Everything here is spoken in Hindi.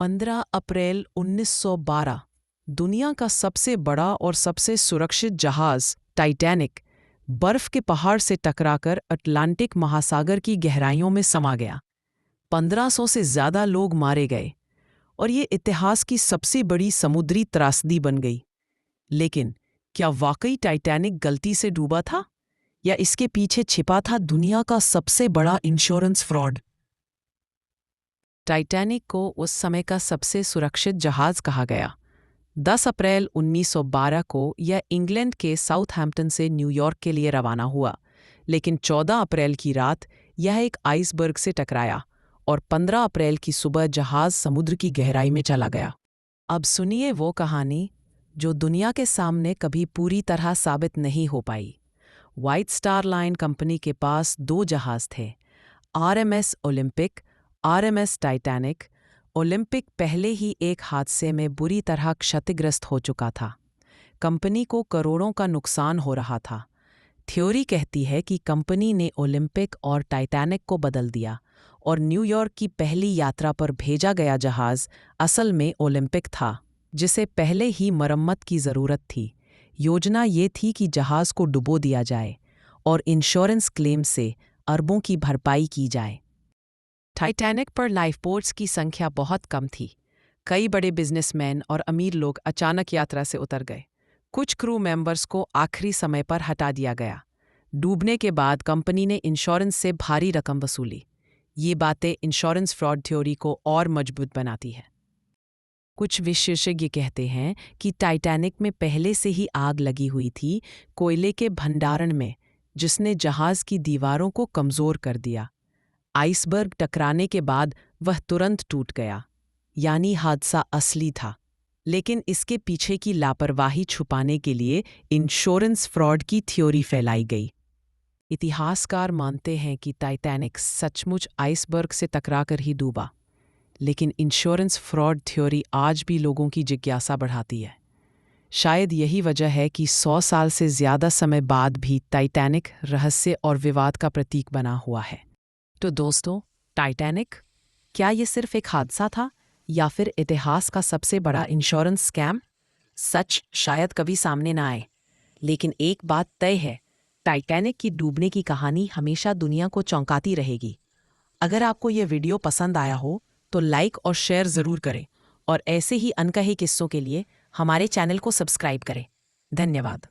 15 अप्रैल 1912 दुनिया का सबसे बड़ा और सबसे सुरक्षित जहाज टाइटैनिक बर्फ के पहाड़ से टकराकर अटलांटिक महासागर की गहराइयों में समा गया। 1500 से ज्यादा लोग मारे गए और ये इतिहास की सबसे बड़ी समुद्री त्रासदी बन गई। लेकिन क्या वाकई टाइटैनिक गलती से डूबा था या इसके पीछे छिपा था दुनिया का सबसे बड़ा इंश्योरेंस फ्रॉड? टाइटैनिक को उस समय का सबसे सुरक्षित जहाज कहा गया। 10 अप्रैल 1912 को यह इंग्लैंड के साउथहैम्पटन से न्यूयॉर्क के लिए रवाना हुआ, लेकिन 14 अप्रैल की रात यह एक आइसबर्ग से टकराया और 15 अप्रैल की सुबह जहाज समुद्र की गहराई में चला गया। अब सुनिए वो कहानी जो दुनिया के सामने कभी पूरी तरह साबित नहीं हो पाई। व्हाइट स्टार लाइन कंपनी के पास 2 जहाज थे, RMS Olympic, RMS Titanic. Olympic पहले ही एक हादसे में बुरी तरह क्षतिग्रस्त हो चुका था। कंपनी को करोड़ों का नुकसान हो रहा था। थ्योरी कहती है कि कंपनी ने ओलंपिक और टाइटैनिक को बदल दिया और न्यूयॉर्क की पहली यात्रा पर भेजा गया जहाज असल में ओलंपिक था, जिसे पहले ही मरम्मत की ज़रूरत थी। योजना ये थी कि जहाज को डुबो दिया जाए और इंश्योरेंस क्लेम से अरबों की भरपाई की जाए। टाइटैनिक पर लाइफबोट्स की संख्या बहुत कम थी। कई बड़े बिजनेसमैन और अमीर लोग अचानक यात्रा से उतर गए। कुछ क्रू मेंबर्स को आखिरी समय पर हटा दिया गया। डूबने के बाद कंपनी ने इंश्योरेंस से भारी रकम वसूली। ये बातें इंश्योरेंस फ्रॉड थ्योरी को और मजबूत बनाती है। कुछ विशेषज्ञ कहते हैं कि टाइटैनिक में पहले से ही आग लगी हुई थी, कोयले के भंडारण में, जिसने जहाज की दीवारों को कमज़ोर कर दिया। आइसबर्ग टकराने के बाद वह तुरंत टूट गया, यानी हादसा असली था। लेकिन इसके पीछे की लापरवाही छुपाने के लिए इंश्योरेंस फ्रॉड की थ्योरी फैलाई गई। इतिहासकार मानते हैं कि टाइटैनिक सचमुच आइसबर्ग से टकराकर ही डूबा, लेकिन इंश्योरेंस फ्रॉड थ्योरी आज भी लोगों की जिज्ञासा बढ़ाती है। शायद यही वजह है कि 100 साल से ज़्यादा समय बाद भी टाइटैनिक रहस्य और विवाद का प्रतीक बना हुआ है। तो दोस्तों, टाइटैनिक, क्या ये सिर्फ एक हादसा था या फिर इतिहास का सबसे बड़ा इंश्योरेंस स्कैम? सच शायद कभी सामने ना आए, लेकिन एक बात तय है, टाइटैनिक की डूबने की कहानी हमेशा दुनिया को चौंकाती रहेगी। अगर आपको ये वीडियो पसंद आया हो तो लाइक और शेयर ज़रूर करें और ऐसे ही अनकहे किस्सों के लिए हमारे चैनल को सब्सक्राइब करें। धन्यवाद।